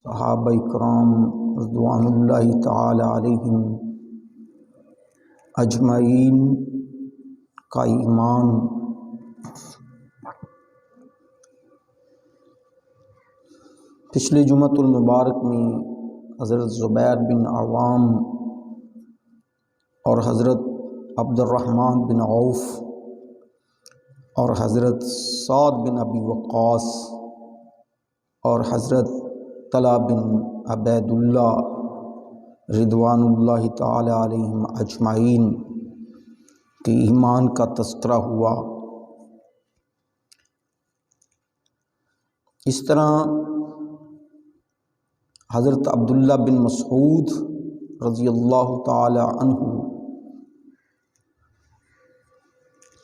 صحابہ کرام رضوان اللہ تعالی علیہم اجمعین کا ایمان پچھلے جمعۃ المبارک میں حضرت زبیر بن عوام اور حضرت عبد الرحمن بن عوف اور حضرت سعد بن ابی وقاص اور حضرت طلحہ بن عبید اللہ رضوان اللہ تعالی علیہم اجمعین کے ایمان کا تذکرہ ہوا۔ اس طرح حضرت عبداللہ بن مسعود رضی اللہ تعالی عنہ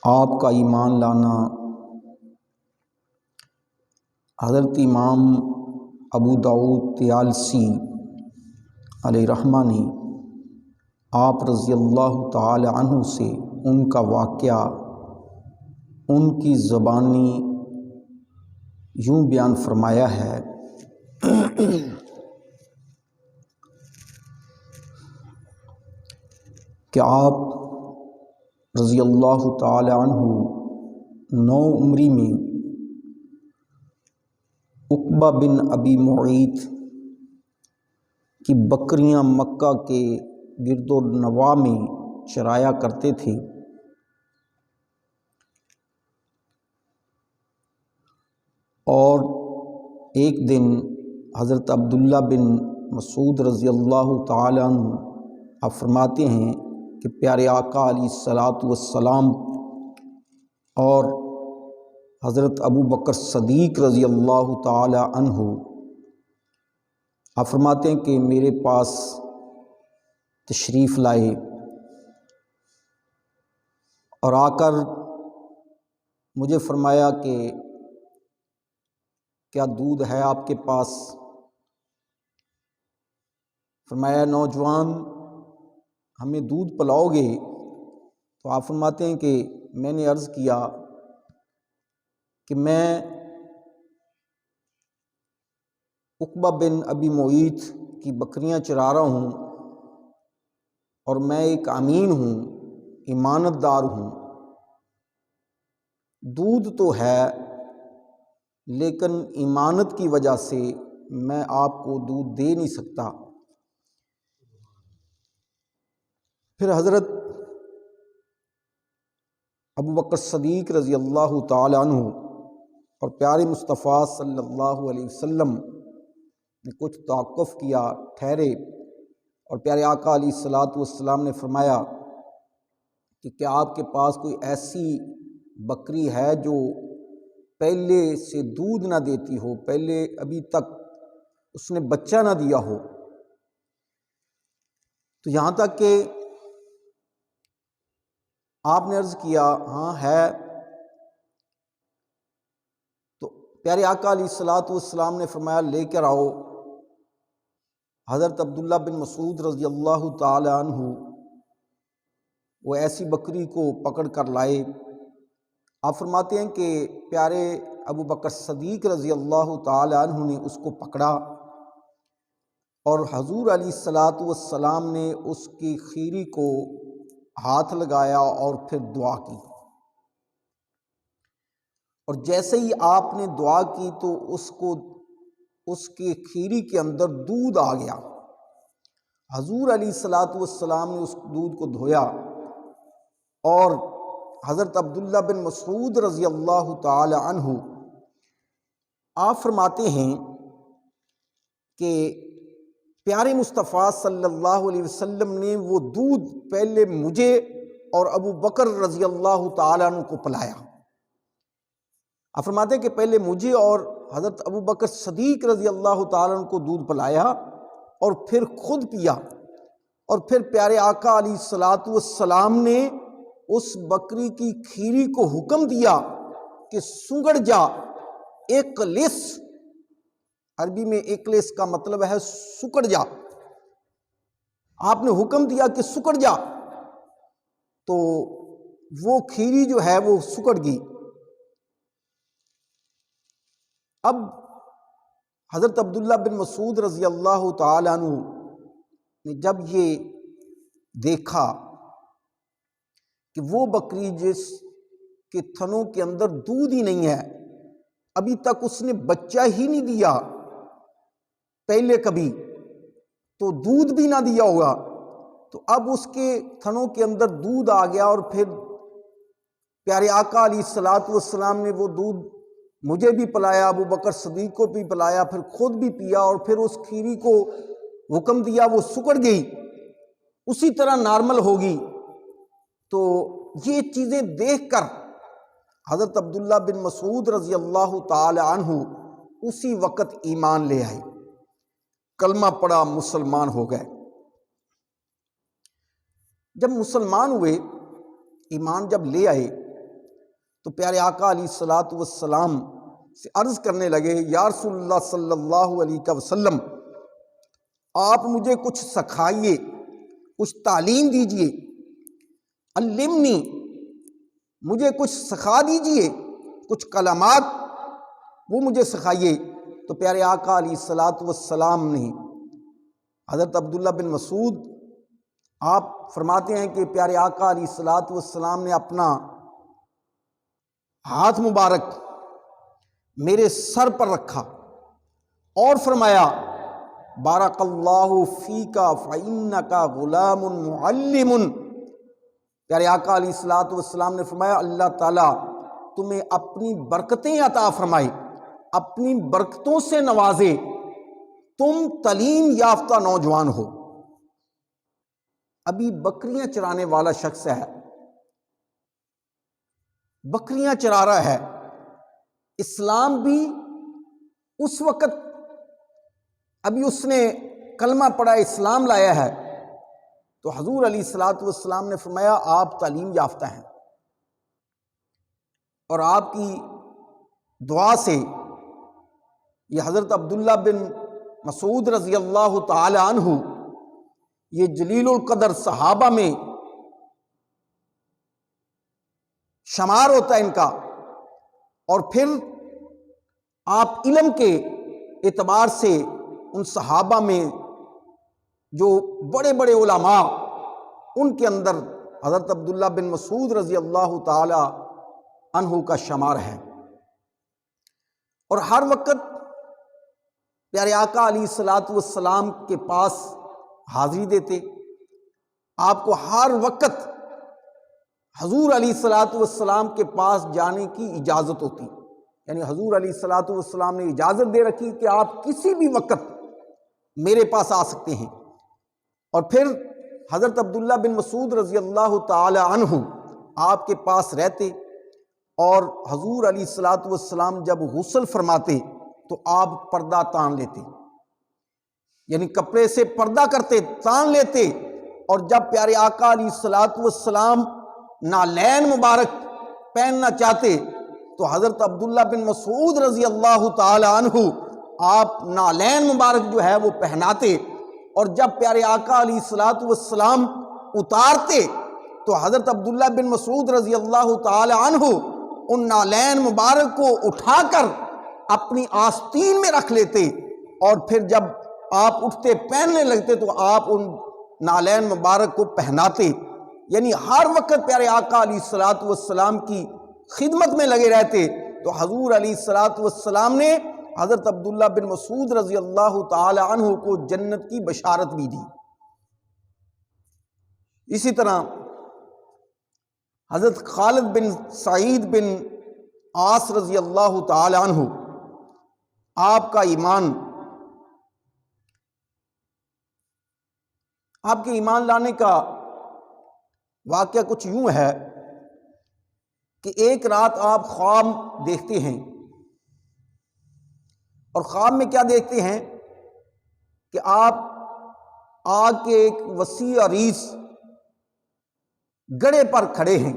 آپ کا ایمان لانا، حضرت امام ابو داؤد طیالسی علیہ رحمہ نے آپ رضی اللہ تعالی عنہ سے ان کا واقعہ ان کی زبانی یوں بیان فرمایا ہے کہ آپ رضی اللہ تعالی عنہ 9 عمری میں عقبہ بن ابی معیط کی بکریاں مکہ کے گرد و نواح میں چرایا کرتے تھے۔ اور ایک دن حضرت عبداللہ بن مسعود رضی اللہ تعالی عنہ آپ فرماتے ہیں کہ پیارے آقا علیہ الصلاۃ والسلام اور حضرت ابو بکر صدیق رضی اللہ تعالی عنہ آپ فرماتے ہیں کہ میرے پاس تشریف لائے اور آ کر مجھے فرمایا کہ کیا دودھ ہے آپ کے پاس؟ فرمایا نوجوان ہمیں دودھ پلاؤ گے؟ تو آپ فرماتے ہیں کہ میں نے عرض کیا کہ میں عقبہ بن ابی معیط کی بکریاں چرا رہا ہوں اور میں ایک امین ہوں، امانت دار ہوں، دودھ تو ہے لیکن امانت کی وجہ سے میں آپ کو دودھ دے نہیں سکتا۔ پھر حضرت ابو بکر صدیق رضی اللہ تعالی عنہ اور پیارے مصطفیٰ صلی اللہ علیہ وسلم نے کچھ توقف کیا، ٹھہرے، اور پیارے آقا علیہ الصلاۃ والسلام نے فرمایا کہ کیا آپ کے پاس کوئی ایسی بکری ہے جو پہلے سے دودھ نہ دیتی ہو، پہلے ابھی تک اس نے بچہ نہ دیا ہو؟ تو یہاں تک کہ آپ نے عرض کیا ہاں ہے۔ تو پیارے آقا علیہ الصلاۃ والسلام نے فرمایا لے کر آؤ۔ حضرت عبداللہ بن مسعود رضی اللہ تعالی عنہ وہ ایسی بکری کو پکڑ کر لائے۔ آپ فرماتے ہیں کہ پیارے ابو بکر صدیق رضی اللہ تعالی عنہ نے اس کو پکڑا اور حضور علیہ الصلاۃ والسلام نے اس کی خیری کو ہاتھ لگایا اور پھر دعا کی، اور جیسے ہی آپ نے دعا کی تو اس کے خیری کے اندر دودھ آ گیا۔ حضور علیہ الصلاۃ والسلام نے اس دودھ کو دھویا اور حضرت عبداللہ بن مسعود رضی اللہ تعالی عنہ آپ فرماتے ہیں کہ پیارے مصطفیٰ صلی اللہ علیہ وسلم نے وہ دودھ پہلے مجھے اور ابو بکر رضی اللہ تعالیٰ عنہ کو پلایا۔ آپ فرماتے ہیں کہ پہلے مجھے اور حضرت ابو بکر صدیق رضی اللہ تعالیٰ عنہ کو دودھ پلایا اور پھر خود پیا، اور پھر پیارے آقا علیہ الصلاۃ والسلام نے اس بکری کی کھیری کو حکم دیا کہ سنگڑ جا، اقلس، عربی میں اقلس کا مطلب ہے سکڑ جا۔ آپ نے حکم دیا کہ سکڑ جا، تو وہ کھیری جو ہے وہ سکڑ گئی۔ اب حضرت عبداللہ بن مسعود رضی اللہ تعالیٰ عنہ نے جب یہ دیکھا کہ وہ بکری جس کے تھنوں کے اندر دودھ ہی نہیں ہے، ابھی تک اس نے بچہ ہی نہیں دیا پہلے کبھی، تو دودھ بھی نہ دیا ہوگا، تو اب اس کے تھنوں کے اندر دودھ آ گیا، اور پھر پیارے آقا علیہ الصلوۃ والسلام نے وہ دودھ مجھے بھی پلایا، ابو بکر صدیق کو بھی پلایا، پھر خود بھی پیا، اور پھر اس کھیری کو حکم دیا وہ سکڑ گئی، اسی طرح نارمل ہوگی۔ تو یہ چیزیں دیکھ کر حضرت عبداللہ بن مسعود رضی اللہ تعالی عنہ اسی وقت ایمان لے آئے، کلمہ پڑھا، مسلمان ہو گئے۔ جب مسلمان ہوئے، ایمان جب لے آئے، تو پیارے آقا علیہ الصلوۃ والسلام سے عرض کرنے لگے، یا رسول اللہ صلی اللہ علیہ وسلم، آپ مجھے کچھ سکھائیے، کچھ تعلیم دیجئے، علمنی، مجھے کچھ سکھا دیجئے، کچھ کلمات وہ مجھے سکھائیے۔ تو پیارے آقا علیہ الصلوۃ والسلام نے حضرت عبداللہ بن مسعود، آپ فرماتے ہیں کہ پیارے آقا علیہ الصلوۃ والسلام نے اپنا ہاتھ مبارک میرے سر پر رکھا اور فرمایا، بارک اللہ فیک فإنک غلام معلم۔ پیارے آقا علیہ الصلوۃ والسلام نے فرمایا، اللہ تعالیٰ تمہیں اپنی برکتیں عطا فرمائے، اپنی برکتوں سے نوازے، تم تعلیم یافتہ نوجوان ہو۔ ابھی بکریاں چرانے والا شخص ہے، بکریاں چرا رہا ہے، اسلام بھی اس وقت ابھی اس نے کلمہ پڑھا، اسلام لایا ہے، تو حضور علیہ الصلوۃ والسلام نے فرمایا آپ تعلیم یافتہ ہیں، اور آپ کی دعا سے یہ حضرت عبداللہ بن مسعود رضی اللہ تعالی عنہ، یہ جلیل القدر صحابہ میں شمار ہوتا ہے ان کا، اور پھر آپ علم کے اعتبار سے ان صحابہ میں جو بڑے بڑے علماء، ان کے اندر حضرت عبداللہ بن مسعود رضی اللہ تعالی عنہ کا شمار ہے۔ اور ہر وقت پیارے آقا علیہ الصلوۃ والسلام کے پاس حاضری دیتے، آپ کو ہر وقت حضور علیہ الصلوۃ والسلام کے پاس جانے کی اجازت ہوتی، یعنی حضور علیہ الصلوۃ والسلام نے اجازت دے رکھی کہ آپ کسی بھی وقت میرے پاس آ سکتے ہیں۔ اور پھر حضرت عبداللہ بن مسعود رضی اللہ تعالی عنہ آپ کے پاس رہتے، اور حضور علیہ الصلوۃ والسلام جب غسل فرماتے تو آپ پردہ تان لیتے، یعنی کپڑے سے پردہ کرتے، تان لیتے، اور جب پیارے آقا علیہ الصلوۃ والسلام نالین مبارک پہننا چاہتے تو حضرت عبداللہ بن مسعود رضی اللہ تعالی عنہ آپ نالین مبارک جو ہے وہ پہناتے، اور جب پیارے آقا علیہ الصلوۃ والسلام اتارتے تو حضرت عبداللہ بن مسعود رضی اللہ تعالی عنہ ان نالین مبارک کو اٹھا کر اپنی آستین میں رکھ لیتے، اور پھر جب آپ اٹھتے پہننے لگتے تو آپ ان نالین مبارک کو پہناتے، یعنی ہر وقت پیارے آقا علیہ الصلوۃ والسلام کی خدمت میں لگے رہتے۔ تو حضور علیہ الصلوۃ والسلام نے حضرت عبداللہ بن مسعود رضی اللہ تعالی عنہ کو جنت کی بشارت بھی دی۔ اسی طرح حضرت خالد بن سعید بن عاص رضی اللہ تعالی عنہ، آپ کا ایمان، آپ کے ایمان لانے کا واقعہ کچھ یوں ہے کہ ایک رات آپ خواب دیکھتے ہیں، اور خواب میں کیا دیکھتے ہیں کہ آپ آگ کے ایک وسیع عریض گڑھے پر کھڑے ہیں،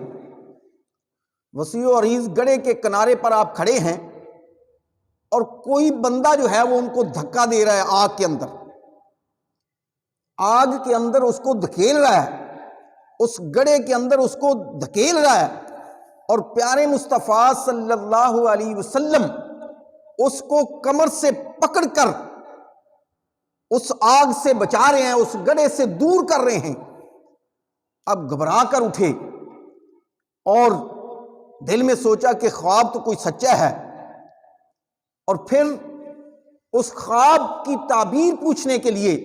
وسیع عریض گڑھے کے کنارے پر آپ کھڑے ہیں، اور کوئی بندہ جو ہے وہ ان کو دھکا دے رہا ہے، آگ کے اندر اس کو دھکیل رہا ہے، اس گڑھے کے اندر اس کو دھکیل رہا ہے، اور پیارے مصطفیٰ صلی اللہ علیہ وسلم اس کو کمر سے پکڑ کر اس آگ سے بچا رہے ہیں، اس گڑھے سے دور کر رہے ہیں۔ اب گھبرا کر اٹھے اور دل میں سوچا کہ خواب تو کوئی سچا ہے، اور پھر اس خواب کی تعبیر پوچھنے کے لیے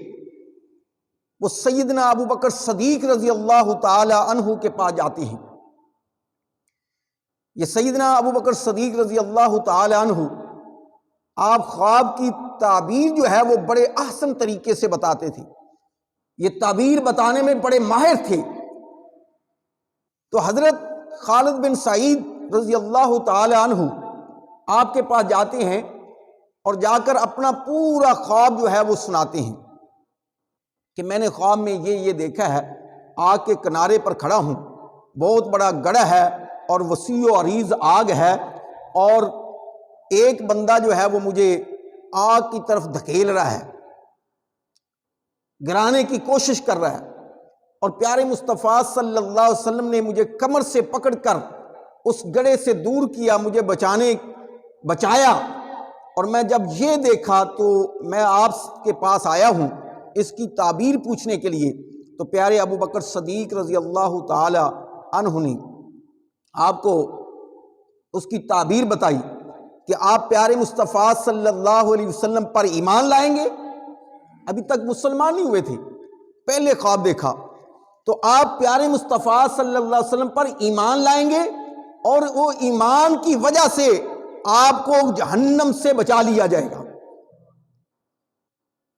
وہ سیدنا ابو بکر صدیق رضی اللہ تعالی عنہ کے پاس جاتے ہیں۔ یہ سیدنا ابو بکر صدیق رضی اللہ تعالی عنہ آپ خواب کی تعبیر جو ہے وہ بڑے احسن طریقے سے بتاتے تھے، یہ تعبیر بتانے میں بڑے ماہر تھے۔ تو حضرت خالد بن سعید رضی اللہ تعالی عنہ آپ کے پاس جاتے ہیں اور جا کر اپنا پورا خواب جو ہے وہ سناتے ہیں کہ میں نے خواب میں یہ دیکھا ہے، آگ کے کنارے پر کھڑا ہوں، بہت بڑا گڑھا ہے اور وسیع و عریض آگ ہے، اور ایک بندہ جو ہے وہ مجھے آگ کی طرف دھکیل رہا ہے، گرانے کی کوشش کر رہا ہے، اور پیارے مصطفیٰ صلی اللہ علیہ وسلم نے مجھے کمر سے پکڑ کر اس گڑھے سے دور کیا، مجھے بچایا، اور میں جب یہ دیکھا تو میں آپ کے پاس آیا ہوں اس کی تعبیر پوچھنے کے لیے۔ تو پیارے ابو بکر صدیق رضی اللہ تعالی عنہ نے آپ کو اس کی تعبیر بتائی کہ آپ پیارے مصطفیٰ صلی اللہ علیہ وسلم پر ایمان لائیں گے۔ ابھی تک مسلمان نہیں ہوئے تھے، پہلے خواب دیکھا، تو آپ پیارے مصطفیٰ صلی اللہ علیہ وسلم پر ایمان لائیں گے، اور وہ ایمان کی وجہ سے آپ کو جہنم سے بچا لیا جائے گا۔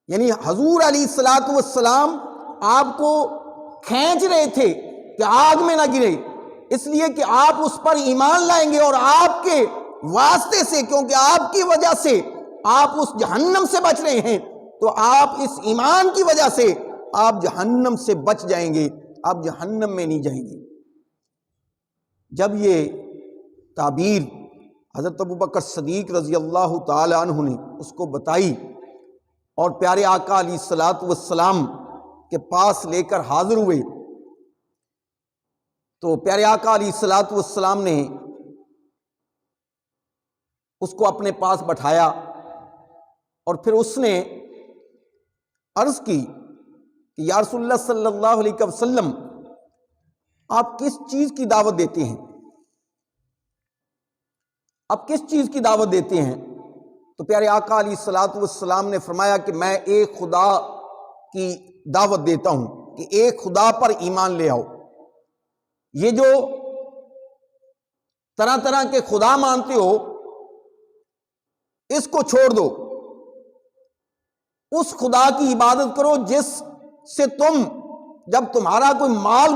یعنی حضور علیہ الصلوۃ والسلام آپ کو کھینچ رہے تھے کہ آگ میں نہ گرے، اس لیے کہ آپ اس پر ایمان لائیں گے، اور آپ کے واسطے سے، کیونکہ آپ کی وجہ سے آپ اس جہنم سے بچ رہے ہیں، تو آپ اس ایمان کی وجہ سے آپ جہنم سے بچ جائیں گے، آپ جہنم میں نہیں جائیں گے۔ جب یہ تعبیر حضرت ابو بکر صدیق رضی اللہ تعالی عنہ نے اس کو بتائی اور پیارے آقا علیہ الصلوۃ والسلام کے پاس لے کر حاضر ہوئے، تو پیارے آقا علیہ الصلوۃ والسلام نے اس کو اپنے پاس بٹھایا، اور پھر اس نے عرض کی کہ یا رسول اللہ صلی اللہ علیہ وسلم، آپ کس چیز کی دعوت دیتے ہیں؟ آپ کس چیز کی دعوت دیتے ہیں؟ تو پیارے آقا علیہ الصلوۃ والسلام نے فرمایا کہ میں ایک خدا کی دعوت دیتا ہوں کہ ایک خدا پر ایمان لے آؤ۔ یہ جو طرح طرح کے خدا مانتے ہو اس کو چھوڑ دو، اس خدا کی عبادت کرو جس سے تم، جب تمہارا کوئی مال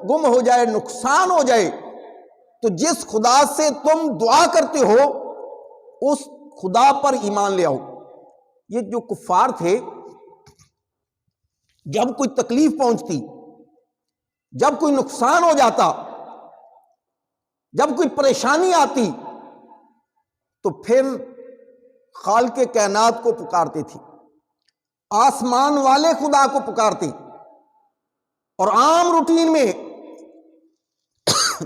گم ہو جائے، نقصان ہو جائے، تو جس خدا سے تم دعا کرتے ہو اس خدا پر ایمان لے آؤ۔ یہ جو کفار تھے، جب کوئی تکلیف پہنچتی، جب کوئی نقصان ہو جاتا، جب کوئی پریشانی آتی، تو پھر خالق کائنات کو پکارتے تھے، آسمان والے خدا کو پکارتے، اور عام روٹین میں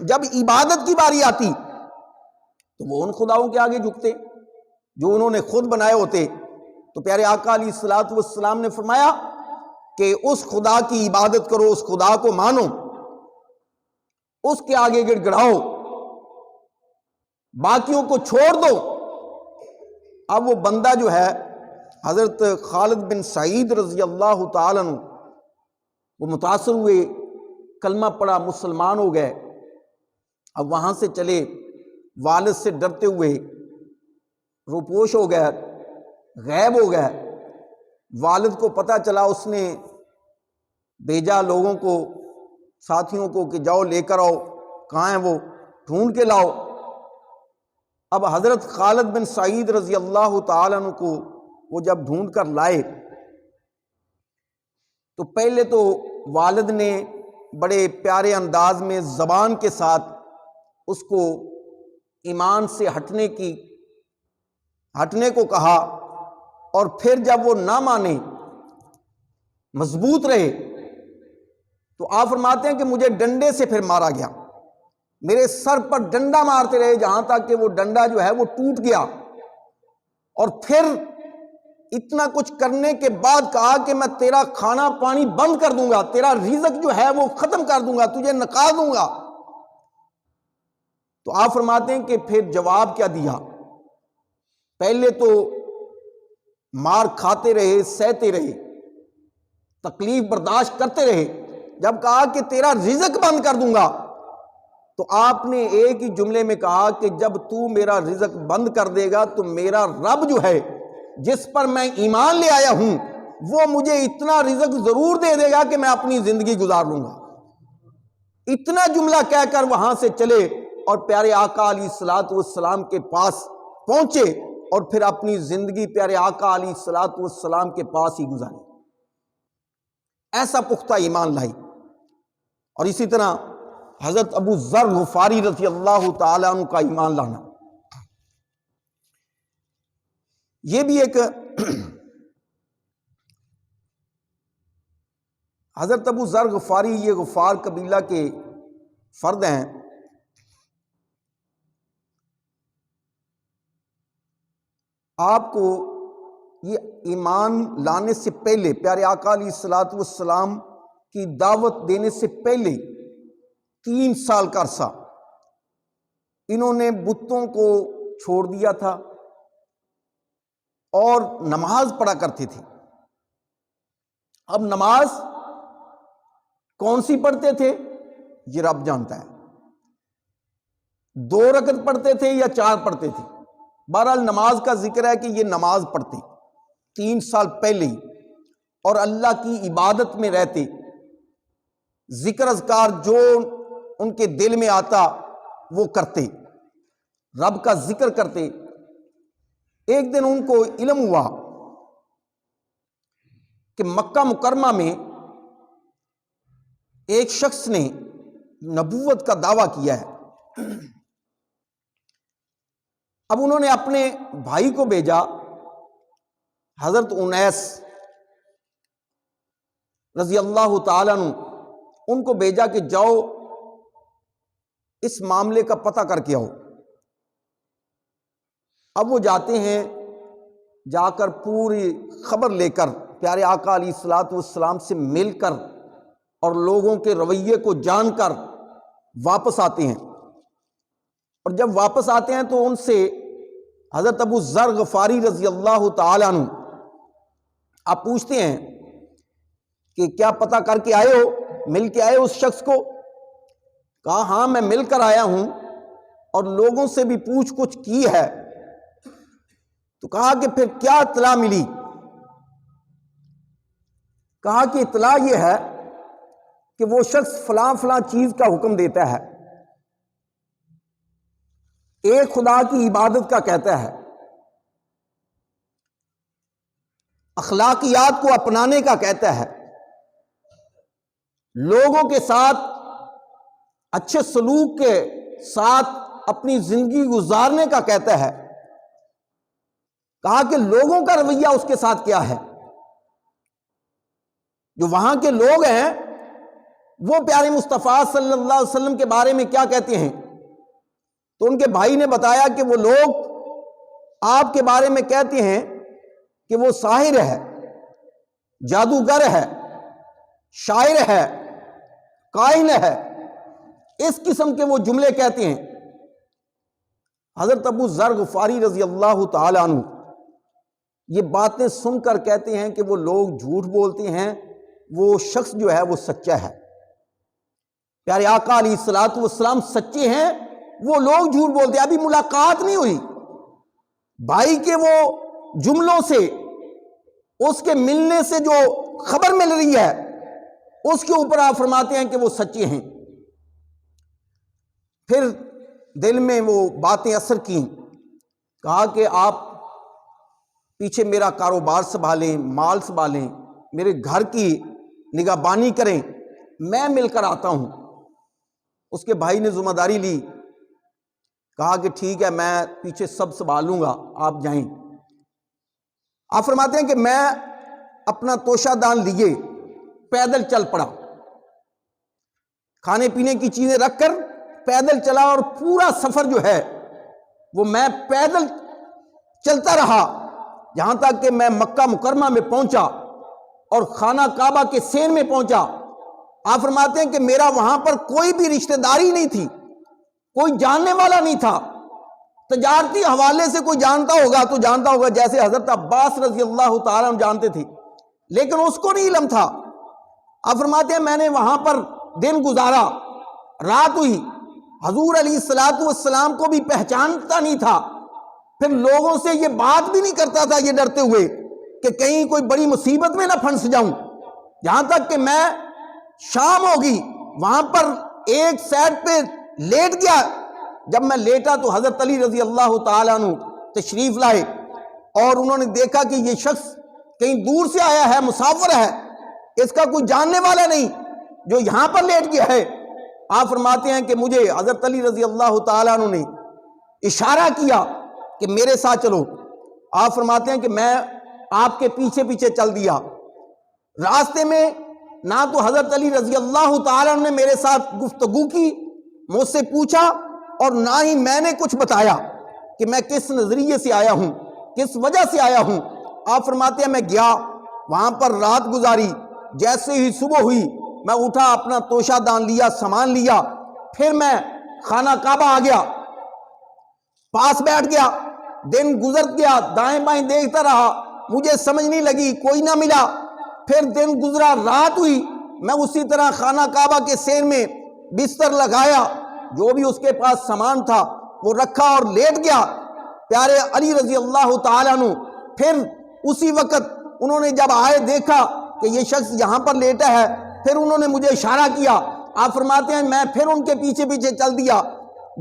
جب عبادت کی باری آتی تو وہ ان خداؤں کے آگے جھکتے جو انہوں نے خود بنائے ہوتے۔ تو پیارے آقا علیہ الصلوۃ والسلام نے فرمایا کہ اس خدا کی عبادت کرو، اس خدا کو مانو، اس کے آگے گڑ گڑاؤ، باقیوں کو چھوڑ دو۔ اب وہ بندہ جو ہے حضرت خالد بن سعید رضی اللہ تعالیٰ عنہ، وہ متاثر ہوئے، کلمہ پڑھا، مسلمان ہو گئے۔ اب وہاں سے چلے، والد سے ڈرتے ہوئے روپوش ہو گئے، غائب ہو گئے۔ والد کو پتہ چلا، اس نے بھیجا لوگوں کو، ساتھیوں کو کہ جاؤ لے کر آؤ، کہاں ہیں وہ، ڈھونڈ کے لاؤ۔ اب حضرت خالد بن سعید رضی اللہ تعالیٰ عنہ کو وہ جب ڈھونڈ کر لائے تو پہلے تو والد نے بڑے پیارے انداز میں زبان کے ساتھ اس کو ایمان سے ہٹنے کو کہا، اور پھر جب وہ نہ مانے، مضبوط رہے، تو آپ فرماتے ہیں کہ مجھے ڈنڈے سے پھر مارا گیا، میرے سر پر ڈنڈا مارتے رہے، جہاں تک کہ وہ ڈنڈا جو ہے وہ ٹوٹ گیا، اور پھر اتنا کچھ کرنے کے بعد کہا کہ میں تیرا کھانا پانی بند کر دوں گا، تیرا رزق جو ہے وہ ختم کر دوں گا، تجھے نکال دوں گا۔ تو آپ فرماتے ہیں کہ پھر جواب کیا دیا؟ پہلے تو مار کھاتے رہے، سہتے رہے، تکلیف برداشت کرتے رہے، جب کہا کہ تیرا رزق بند کر دوں گا تو آپ نے ایک ہی جملے میں کہا کہ جب تو میرا رزق بند کر دے گا تو میرا رب جو ہے جس پر میں ایمان لے آیا ہوں وہ مجھے اتنا رزق ضرور دے دے گا کہ میں اپنی زندگی گزار لوں گا۔ اتنا جملہ کہہ کر وہاں سے چلے اور پیارے آقا علیہ الصلوۃ والسلام کے پاس پہنچے اور پھر اپنی زندگی پیارے آقا علیہ الصلوۃ والسلام کے پاس ہی گزاری۔ ایسا پختہ ایمان لائی۔ اور اسی طرح حضرت ابو ذر غفاری رضی اللہ تعالیٰ عنہ کا ایمان لانا، یہ بھی ایک حضرت ابو ذر غفاری، یہ غفار قبیلہ کے فرد ہیں۔ آپ کو یہ ایمان لانے سے پہلے، پیارے آقا علیہ الصلوۃ والسلام کی دعوت دینے سے پہلے 3 سال کا عرصہ انہوں نے بتوں کو چھوڑ دیا تھا اور نماز پڑھا کرتے تھے۔ اب نماز کون سی پڑھتے تھے یہ رب جانتا ہے، 2 رکعت پڑھتے تھے یا 4 پڑھتے تھے، بہرحال نماز کا ذکر ہے کہ یہ نماز پڑھتے 3 سال پہلے ہی، اور اللہ کی عبادت میں رہتے، ذکر اذکار جو ان کے دل میں آتا وہ کرتے، رب کا ذکر کرتے۔ ایک دن ان کو علم ہوا کہ مکہ مکرمہ میں ایک شخص نے نبوت کا دعویٰ کیا ہے۔ اب انہوں نے اپنے بھائی کو بھیجا، حضرت انیس رضی اللہ تعالیٰ عنہ، ان کو بھیجا کہ جاؤ اس معاملے کا پتہ کر کے آؤ۔ اب وہ جاتے ہیں، جا کر پوری خبر لے کر پیارے آقا علیہ الصلوۃ والسلام سے مل کر اور لوگوں کے رویے کو جان کر واپس آتے ہیں۔ اور جب واپس آتے ہیں تو ان سے حضرت ابو ذر غفاری رضی اللہ تعالیٰ عنہ آپ پوچھتے ہیں کہ کیا پتہ کر کے آئے ہو، مل کے آئے ہو اس شخص کو؟ کہا ہاں میں مل کر آیا ہوں اور لوگوں سے بھی پوچھ کچھ کی ہے۔ تو کہا کہ پھر کیا اطلاع ملی؟ کہا کہ اطلاع یہ ہے کہ وہ شخص فلاں فلاں چیز کا حکم دیتا ہے، ایک خدا کی عبادت کا کہتا ہے، اخلاقیات کو اپنانے کا کہتا ہے، لوگوں کے ساتھ اچھے سلوک کے ساتھ اپنی زندگی گزارنے کا کہتا ہے۔ کہا کہ لوگوں کا رویہ اس کے ساتھ کیا ہے؟ جو وہاں کے لوگ ہیں وہ پیارے مصطفیٰ صلی اللہ علیہ وسلم کے بارے میں کیا کہتے ہیں؟ تو ان کے بھائی نے بتایا کہ وہ لوگ آپ کے بارے میں کہتے ہیں کہ وہ ساحر ہے، جادوگر ہے، شاعر ہے، کاہن ہے، اس قسم کے وہ جملے کہتے ہیں۔ حضرت ابو ذر غفاری رضی اللہ تعالیٰ عنہ یہ باتیں سن کر کہتے ہیں کہ وہ لوگ جھوٹ بولتے ہیں، وہ شخص جو ہے وہ سچا ہے۔ پیارے آقا علیہ الصلوۃ والسلام سچے ہیں، وہ لوگ جھوٹ بولتے ہیں۔ ابھی ملاقات نہیں ہوئی، بھائی کے وہ جملوں سے، اس کے ملنے سے جو خبر مل رہی ہے اس کے اوپر آپ فرماتے ہیں کہ وہ سچے ہیں۔ پھر دل میں وہ باتیں اثر کی، کہا کہ آپ پیچھے میرا کاروبار سنبھالیں، مال سنبھالیں، میرے گھر کی نگہبانی کریں، میں مل کر آتا ہوں۔ اس کے بھائی نے ذمہ داری لی، کہا کہ ٹھیک ہے میں پیچھے سب سنبھالوں گا، آپ جائیں۔ آپ فرماتے ہیں کہ میں اپنا توشہ دان لیے پیدل چل پڑا، کھانے پینے کی چیزیں رکھ کر پیدل چلا، اور پورا سفر جو ہے وہ میں پیدل چلتا رہا یہاں تک کہ میں مکہ مکرمہ میں پہنچا اور خانہ کعبہ کے سین میں پہنچا، آپ فرماتے ہیں کہ میرا وہاں پر کوئی بھی رشتہ داری نہیں تھی، کوئی جاننے والا نہیں تھا۔ تجارتی حوالے سے کوئی جانتا ہوگا تو جانتا ہوگا، جیسے حضرت عباس رضی اللہ تعالیٰ عنہ جانتے تھے، لیکن اس کو نہیں علم تھا۔ آپ فرماتے ہیں میں نے وہاں پر دن گزارا، رات ہوئی، حضور علیہ الصلوۃ والسلام کو بھی پہچانتا نہیں تھا، پھر لوگوں سے یہ بات بھی نہیں کرتا تھا یہ ڈرتے ہوئے کہ کہیں کوئی بڑی مصیبت میں نہ پھنس جاؤں، یہاں تک کہ میں شام ہوگی وہاں پر ایک سائڈ پہ لیٹ گیا۔ جب میں لیٹا تو حضرت علی رضی اللہ تعالیٰ عنہ تشریف لائے اور انہوں نے دیکھا کہ یہ شخص کہیں دور سے آیا ہے، مسافر ہے، اس کا کوئی جاننے والا نہیں جو یہاں پر لیٹ گیا ہے۔ آپ فرماتے ہیں کہ مجھے حضرت علی رضی اللہ تعالیٰ عنہ نے اشارہ کیا کہ میرے ساتھ چلو۔ آپ فرماتے ہیں کہ میں آپ کے پیچھے پیچھے چل دیا۔ راستے میں نہ تو حضرت علی رضی اللہ تعالیٰ عنہ نے میرے ساتھ گفتگو کی، مجھ سے پوچھا، اور نہ ہی میں نے کچھ بتایا کہ میں کس نظریے سے آیا ہوں، کس وجہ سے آیا ہوں۔ آپ فرماتے ہیں میں گیا وہاں پر رات گزاری، جیسے ہی صبح ہوئی میں اٹھا، اپنا توشہ دان لیا، سامان لیا، پھر میں خانہ کعبہ آ گیا، پاس بیٹھ گیا۔ دن گزر گیا، دائیں بائیں دیکھتا رہا، مجھے سمجھ نہیں لگی، کوئی نہ ملا۔ پھر دن گزرا، رات ہوئی، میں اسی طرح خانہ کعبہ کے سین میں بستر لگایا، جو بھی اس کے پاس سامان تھا وہ رکھا اور لیٹ گیا۔ پیارے علی رضی اللہ تعالیٰ عنہ پھر اسی وقت انہوں نے جب آئے دیکھا کہ یہ شخص یہاں پر لیٹا ہے، پھر انہوں نے مجھے اشارہ کیا۔ آپ فرماتے ہیں میں پھر ان کے پیچھے پیچھے چل دیا۔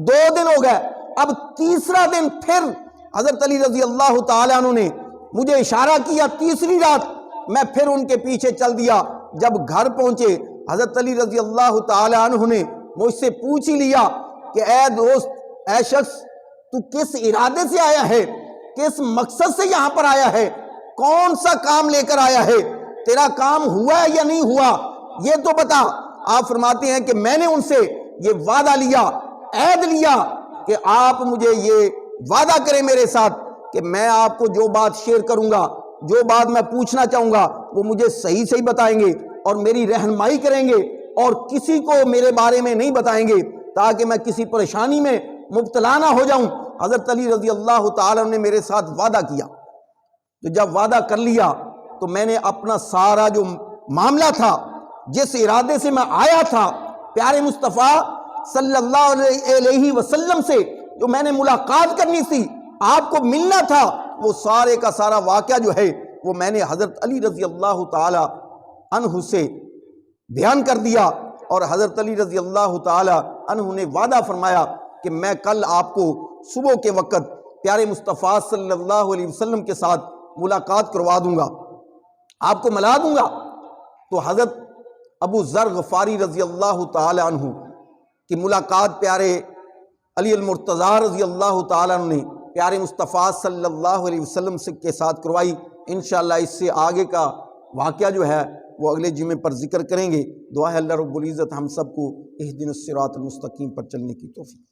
2 دن ہو گئے، اب تیسرا دن پھر حضرت علی رضی اللہ تعالیٰ عنہ نے مجھے اشارہ کیا۔ تیسری رات میں پھر ان کے پیچھے چل دیا۔ جب گھر پہنچے حضرت علی رضی اللہ تعالیٰ عنہ نے مجھ سے پوچھ ہی لیا کہ اے دوست، اے شخص، تو کس ارادے سے آیا ہے، کس مقصد سے یہاں پر آیا ہے، کون سا کام لے کر آیا ہے، تیرا کام ہوا ہے یا نہیں ہوا، یہ تو بتا۔ آپ فرماتے ہیں کہ میں نے ان سے یہ وعدہ لیا، عہد لیا کہ آپ مجھے یہ وعدہ کریں میرے ساتھ کہ میں آپ کو جو بات شیئر کروں گا، جو بات میں پوچھنا چاہوں گا، وہ مجھے صحیح صحیح بتائیں گے اور میری رہنمائی کریں گے، اور کسی کو میرے بارے میں نہیں بتائیں گے تاکہ میں کسی پریشانی میں مبتلا نہ ہو جاؤں۔ حضرت علی رضی اللہ تعالیٰ نے میرے ساتھ وعدہ کیا، تو جب وعدہ کر لیا تو میں نے اپنا سارا جو معاملہ تھا، جس ارادے سے میں آیا تھا، پیارے مصطفیٰ صلی اللہ علیہ وسلم سے جو میں نے ملاقات کرنی تھی، آپ کو ملنا تھا، وہ سارے کا سارا واقعہ جو ہے وہ میں نے حضرت علی رضی اللہ تعالی عنہ سے بیان کر دیا، اور حضرت علی رضی اللہ تعالی عنہ نے وعدہ فرمایا کہ میں کل آپ کو صبح کے وقت پیارے مصطفیٰ صلی اللہ علیہ وسلم کے ساتھ ملاقات کروا دوں گا، آپ کو ملا دوں گا۔ تو حضرت ابو ذر غفاری رضی اللہ تعالی عنہ کی ملاقات پیارے علی المرتضیٰ رضی اللہ تعالیٰ عنہ نے پیارے مصطفیٰ صلی اللہ علیہ وسلم کے ساتھ کروائی۔ انشاءاللہ اس سے آگے کا واقعہ جو ہے وہ اگلے جمعے پر ذکر کریں گے۔ دعا ہے اللہ رب العزت ہم سب کو اہدنا الصراط المستقیم پر چلنے کی توفیق۔